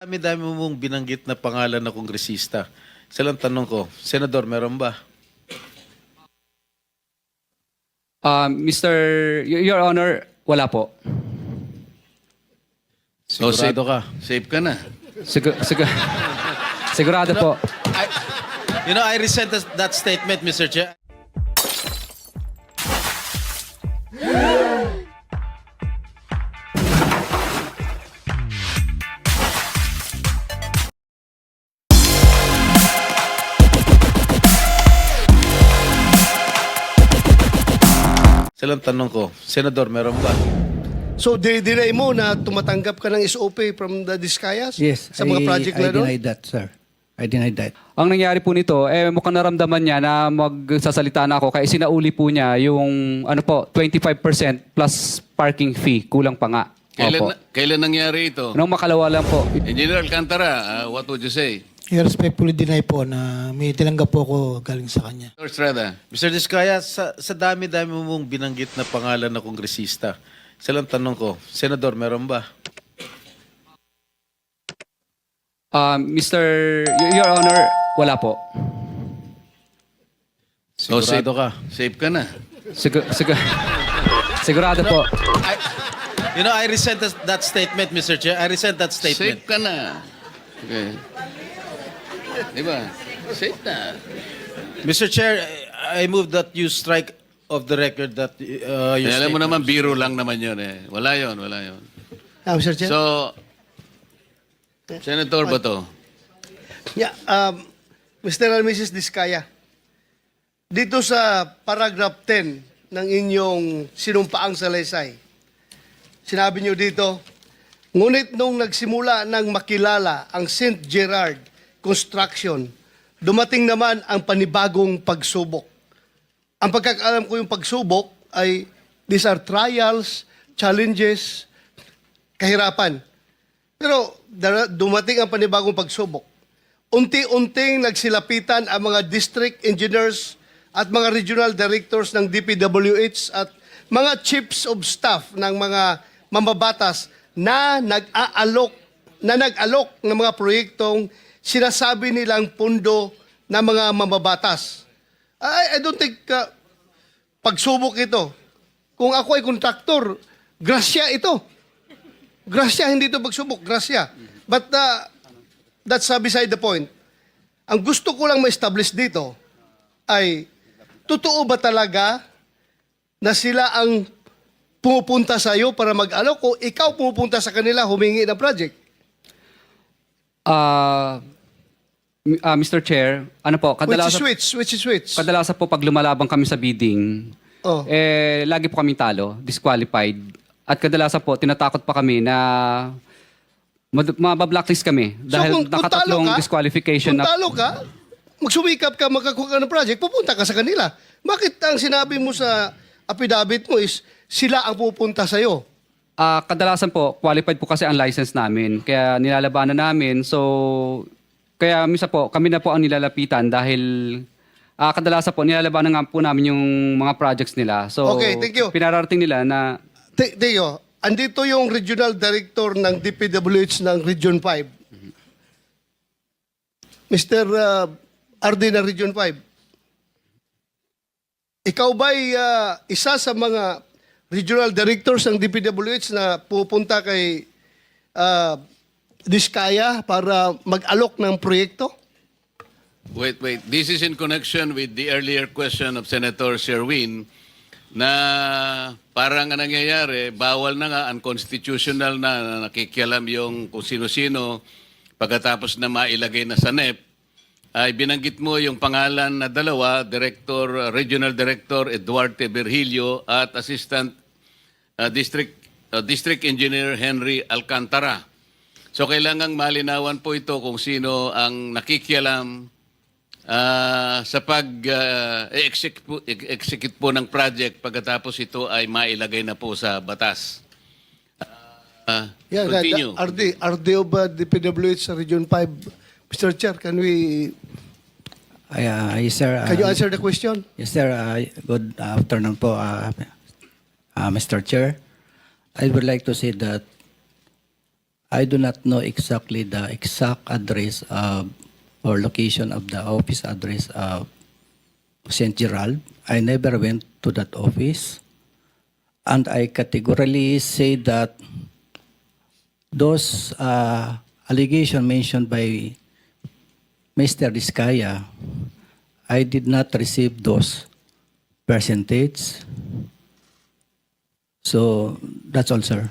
Dami-dami mong binanggit na pangalan na kongresista. Isa lang tanong ko, Senador, meron ba? Your Honor, wala po. Sigurado ka? Safe ka na. Sigurado po. I resent that statement, Mr. Chair. Isa lang tanong ko, Senador, meron ba? So, dinay mo na tumatanggap ka ng SOP from the Discayas? Yes, Sa mga project I na doon? denied that, sir. I denied that. Ang nangyari po nito, mukhang naramdaman niya na magsasalita na ako kaya sinauli po niya yung 25% plus parking fee. Kulang pa nga. Opo. Kailan nangyari ito? Nung makalawa lang po. Engineer Alcantara, what would you say? I respectfully deny po na may tinanggap po ako galing sa kanya. Dr. Estrada, Mr. Diskaya, sa dami-dami mong binanggit na pangalan na kongresista, isa lang tanong ko, Senador, meron ba? Your Honor, wala po. Sigurado ka? safe ka na. Sigurado po. I resent that statement, Mr. Chair. I resent that statement. Safe ka na. Okay. Di ba? Safe na. Mr. Chair, I move that you strike of the record that your Alam mo statement. naman, biro lang naman yun eh. Wala yun, wala yun. Mr. Chair? So, Senator Bato, Yeah, Mr. and Mrs. Discaya, dito sa paragraph 10 ng inyong sinumpaang salaysay, sinabi niyo dito, ngunit nung nagsimula ng makilala ang St. Gerard Construction, dumating naman ang panibagong pagsubok. Ang pagkakaalam ko yung pagsubok ay these are trials, challenges, kahirapan. Pero dumating ang panibagong pagsubok. Unti-unting nagsilapitan ang mga district engineers at mga regional directors ng DPWH at mga chiefs of staff ng mga mambabatas na nag-alok ng mga proyektong sinasabi nilang pundo ng mga mambabatas. I don't think pagsubok ito. Kung ako ay kontraktor, grasya ito. Grasya, hindi ito pagsubok. Grasya. But that's beside the point. Ang gusto ko lang ma-establish dito ay, totoo ba talaga na sila ang pumupunta sa iyo para mag-alok o ikaw pumupunta sa kanila humingi ng project? Mr. Chair, kadalasan, Which is which? kadalasan po pag lumalabang kami sa bidding, Oh. lagi po kami talo, disqualified. At kadalasan po, tinatakot pa kami na mabablacklist kami dahil nakatatlong disqualification kung na... talo ka, magsumikap ka, makakuha ka ng project, pupunta ka sa kanila. Bakit ang sinabi mo sa affidavit mo is sila ang pupunta sa iyo? Kadalasan po, qualified po kasi ang license namin. Kaya nilalabanan namin. So, kaya misa po, kami na po ang nilalapitan dahil kadalasan po, nilalabanan nga po namin yung mga projects nila. So, Okay, thank you. pinararating nila na... Teo, andito yung regional director ng DPWH ng Region 5. Mr. RD ng Region 5. Ikaw ba'y isa sa mga regional directors ng DPWH na pupunta kay Diskaya para mag-alok ng proyekto? wait. This is in connection with the earlier question of Senator Sherwin na parang ang nangyayari, bawal na nga, unconstitutional na nakikialam yung kung sino-sino pagkatapos na mailagay na sa NEP, ay binanggit mo yung pangalan na dalawa, Regional Director Eduardo Virgilio at Assistant District Engineer Henry Alcantara. So kailangang malinawan po ito kung sino ang nakikialam sa pag-execute po ng project pagkatapos ito ay mailagay na po sa batas. Continue. RD of DPWH sa Region 5. Mr. Chair, can you answer the question? Yes, sir. Good afternoon po, Mr. Chair. I would like to say that I do not know exactly the exact address or location of the office address of St. Gerald. I never went to that office. And I categorically say that those allegations mentioned by Mr. Diskaya, I did not receive those percentage. So that's all, sir.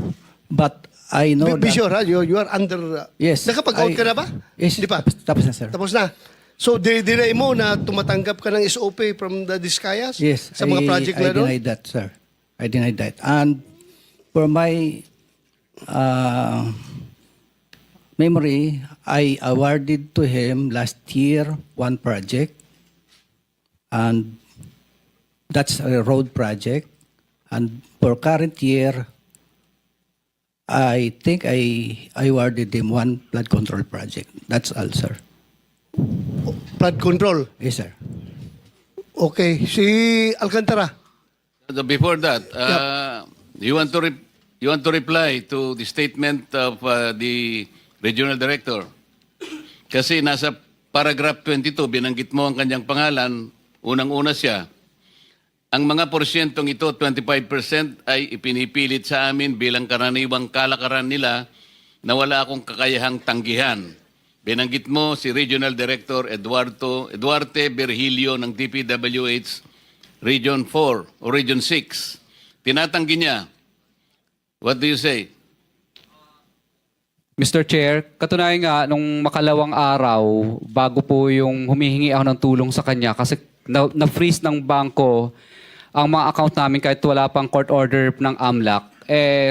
But I know Be that... sure, ha? You are under... Yes. Nakapag-out ka na ba? Yes. Hindi pa? Tapos na, sir. Tapos na. So, dinay mo na tumatanggap ka ng SOP from the Discayas? Yes. Sa mga project na I doon? denied that, sir. I denied that. And for my memory, I awarded to him last year one project. And that's a road project. And for current year, I think I awarded him one flood control project. That's all, sir. Flood control. Yes, sir. Okay. Si Alcantara. Before that, you want to reply to the statement of the regional director? Kasi nasa paragraph 22, binanggit mo ang kanyang pangalan, unang-una siya. Ang mga porsyentong ito, 25% ay ipinipilit sa amin bilang karaniwang kalakaran nila na wala akong kakayahang tanggihan. Binanggit mo si Regional Director Eduarte Virgilio ng DPWH Region 4 o Region 6. Tinatanggi niya. What do you say? Mr. Chair, katunayan nga, nung makalawang araw, bago po yung humihingi ako ng tulong sa kanya, kasi na-freeze ng bangko ang mga account namin kahit wala pang court order ng AMLAC,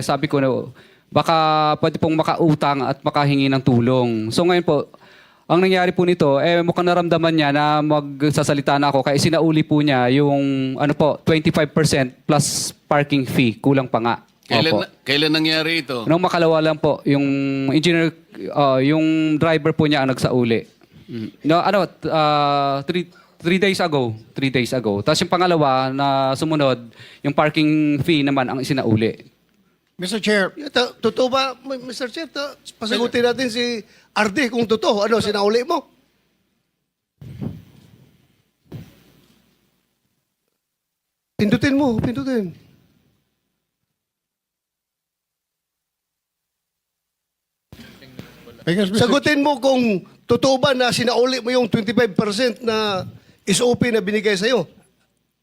sabi ko na baka pwede pong makautang at makahingi ng tulong. So ngayon po, ang nangyari po nito, mukhang naramdaman niya na magsasalita na ako, kaya sinauli po niya yung 25% plus parking fee, kulang pa nga. Opo. Kailan nangyari ito? Nung makalawa lang po, yung engineer, yung driver po niya ang nagsauli. No, 3 days ago. 3 days ago. Tapos yung pangalawa na sumunod, yung parking fee naman ang isinauli. Mr. Chair, Totoo ba, Mr. Chair? Pasagutin natin si RD kung totoo. Ano, sinauli mo? Pindutin mo, pindutin. because Mr. Sagutin mo kung totoo ba na sinauli mo yung 25% na SOP na binigay sa'yo.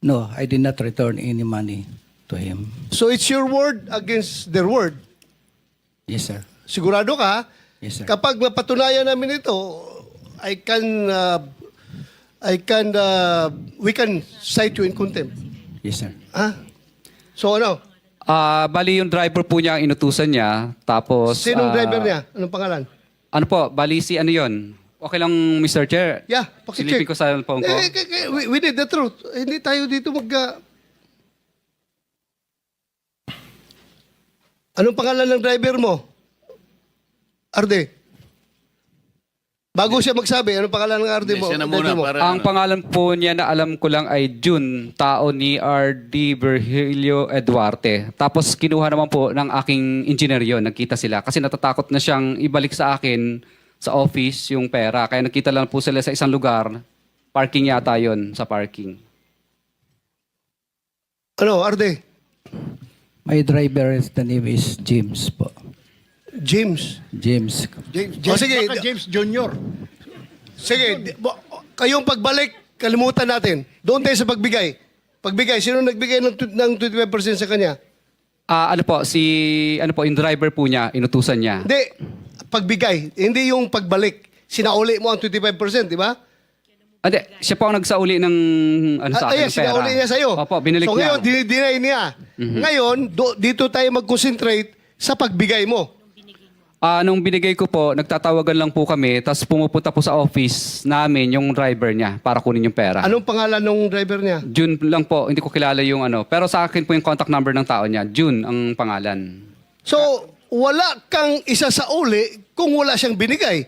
No, I did not return any money to him. So it's your word against their word. Yes, sir. Sigurado ka? Yes, sir. Kapag mapatunayan namin ito, we can cite you in contempt. Yes, sir. Ha? So ano? Bali yung driver po niya ang inutusan niya. Tapos... Sinong driver niya? Anong pangalan? Ano po, bali si ano yun? Okay lang, Mr. Chair. Yeah, Silipin pakicheck. ko sa phone ko. We need the truth. Hindi tayo dito Anong pangalan ng driver mo? Arde. Bago siya magsabi, anong pangalan ng Arde mo? Siya na muna driver mo? para... Ang pangalan po niya na alam ko lang ay June, tao ni R.D. Virgilio Eduarte. Tapos kinuha naman po ng aking engineer yun, nagkita sila. Kasi natatakot na siyang ibalik sa akin sa office yung pera. Kaya nagkita lang po sila sa isang lugar. Parking yata yun, sa parking. Ano, Arde? My driver, the name is James po. James. James. O, sige. baka James Jr. Sige, kayong pagbalik, kalimutan natin. Doon tayo sa pagbigay. Pagbigay, sino nagbigay ng 25% sa kanya? Yung driver po niya, inutusan niya. Hindi, pagbigay. Hindi yung pagbalik. Sinauli mo ang 25%, di ba? Hindi, siya po ang nagsauli ng sa akin, Ayan, ng pera. sinauli niya sa'yo. Opo, binalik so niya. ngayon, dinay niya. Ngayon, dito tayo mag-concentrate sa pagbigay mo. Nung binigay ko po, nagtatawagan lang po kami, tapos pumupunta po sa office namin yung driver niya para kunin yung pera. Anong pangalan ng driver niya? June lang po, hindi ko kilala yung ano. Pero sa akin po yung contact number ng tao niya. June ang pangalan. So, wala kang isa sa uli kung wala siyang binigay.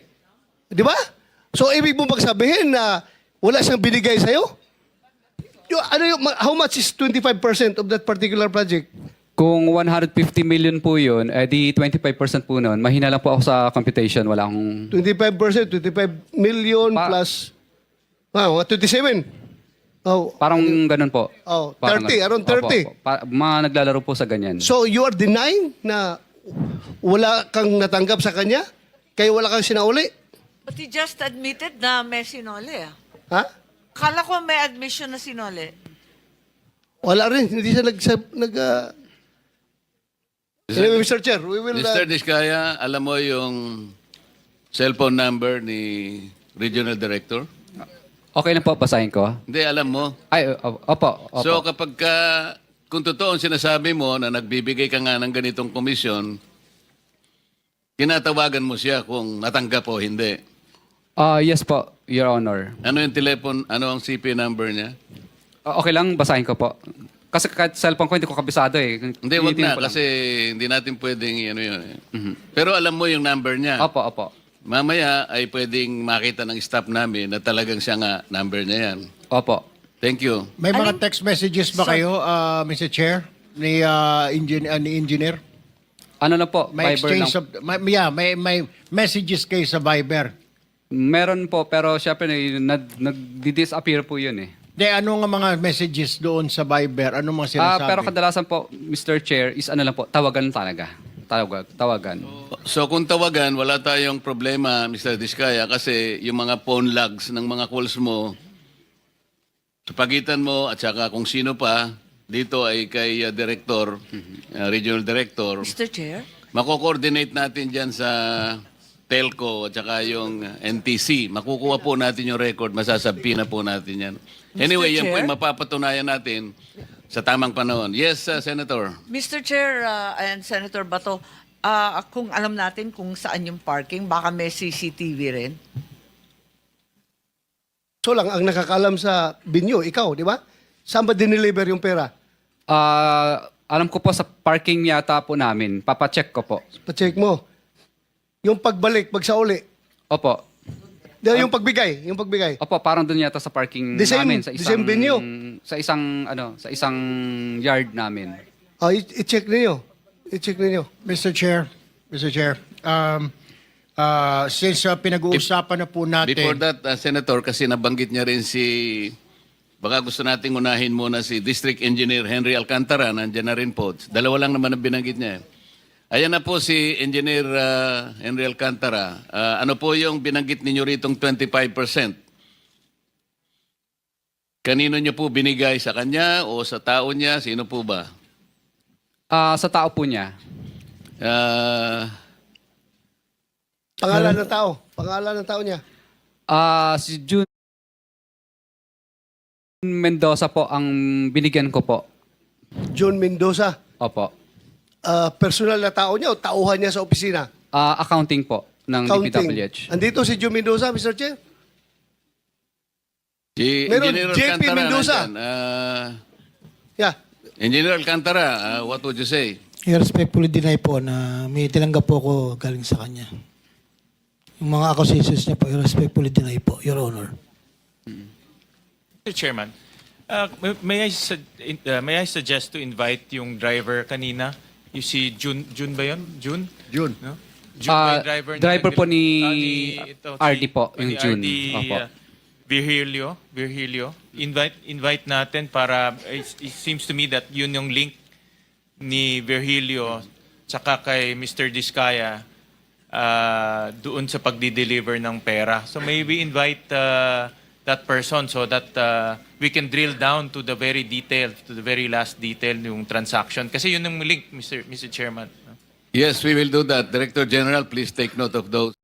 Di ba? So, ibig mo magsabihin na wala siyang binigay sa'yo? How much is 25% of that particular project? Kung 150 million po yun, di 25% po nun. Mahina lang po ako sa computation. Wala akong... 25%, 25 million Pa- plus, 27. Oh, Parang ganun po. Oh, Parang 30, around 30. Opo, opo. Mga naglalaro po sa ganyan. so you are denying na wala kang natanggap sa kanya? Kaya wala kang sinauli? But he just admitted na may sinole. Ha? Akala ko may admission na sinole. Wala rin. Hindi siya Anyway, Mr. Chair, we will... Mr. Diskaya, alam mo yung cellphone number ni Regional Director? Okay lang po, basahin ko. Hindi, alam mo. Ay, opo. So kapag kung totoo ang sinasabi mo na nagbibigay ka nga ng ganitong komisyon, tinatawagan mo siya kung natanggap o hindi. Yes po, Your Honor. Ano yung ano ang CP number niya? Okay lang, basahin ko po. Kasi kahit cellphone ko, hindi ko kabisado eh. Hindi, wag Tinitingnan na ko lang. kasi hindi natin pwedeng ano yun. Pero alam mo yung number niya. Opo. Mamaya ay pwedeng makita ng staff namin na talagang siya nga number niya yan. Opo. Thank you. May mga text messages ba kayo, Mr. Chair, ni engineer? Ano na po, May Viber lang. exchange of, may messages kayo sa Viber. Meron po, pero syempre nag-disappear po yun eh. De, ano nga mga messages doon sa Viber? Ano mga sinasabi? Pero kadalasan po, Mr. Chair, is ano lang po, tawagan talaga. Tawagan. So kung tawagan, wala tayong problema, Mr. Diskaya, kasi yung mga phone logs ng mga calls mo, sa pagitan mo at saka kung sino pa, dito ay kay Director, Regional Director, Mr. Chair? mako-coordinate natin dyan sa telco at saka yung NTC. Makukuha po natin yung record, masasabi na po natin yan. Anyway, yan po Chair? yung mapapatunayan natin sa tamang panahon. Yes, Senator. Mr. Chair and Senator Bato, kung alam natin kung saan yung parking, baka may CCTV rin. So lang, ang nakakalam sa binyo, ikaw, di ba? Saan ba dineliver yung pera? Alam ko po sa parking yata po namin. Papacheck ko po. Pa-check mo. Yung pagbalik, pagsauli. Opo. Yung pagbigay. Opo, parang doon yata sa parking The same- namin. Sa the same venue? Sa isang yard namin. I-check ninyo. Mr. Chair, since pinag-uusapan na po natin... Before that, Senator, kasi nabanggit niya rin baka gusto nating unahin muna si District Engineer Henry Alcantara, nandiyan na rin po. Dalawa lang naman ang binanggit niya. Ayan na po si Engineer Henry Alcantara. Ano po yung binanggit ninyo ritong 25%? Kanino niyo po binigay, sa kanya o sa tao niya? Sino po ba? Sa tao po niya. Pangalan ng tao niya. Si June Mendoza po ang binigyan ko po. John Mendoza. Opo. Personal na tao niya o tauhan niya sa opisina? Accounting po ng DPWH. Andito si John Mendoza, Mr. Chair? Si Meron, Engineer JP Alcantara Mendoza. nandyan. Yeah. Engineer Alcantara, what would you say? I respectfully deny po na may tinanggap po ako galing sa kanya. Yung mga accusations niya po, I respectfully deny po, Your Honor. Mr. Chairman, may I suggest to invite yung driver kanina? You see June ba yun? June? No? June ba yung driver? Driver po ni ito, RD po, ni yung June. RD, Opo. Virgilio. Invite natin para, it seems to me that yun yung link ni Virgilio tsaka kay Mr. Diskaya doon sa pagdi-deliver ng pera. So maybe invite that person so that we can drill down to the very detail, to the very last detail yung transaction. Kasi yun yung link, Mr. Chairman. Yes, we will do that. Director General, please take note of those.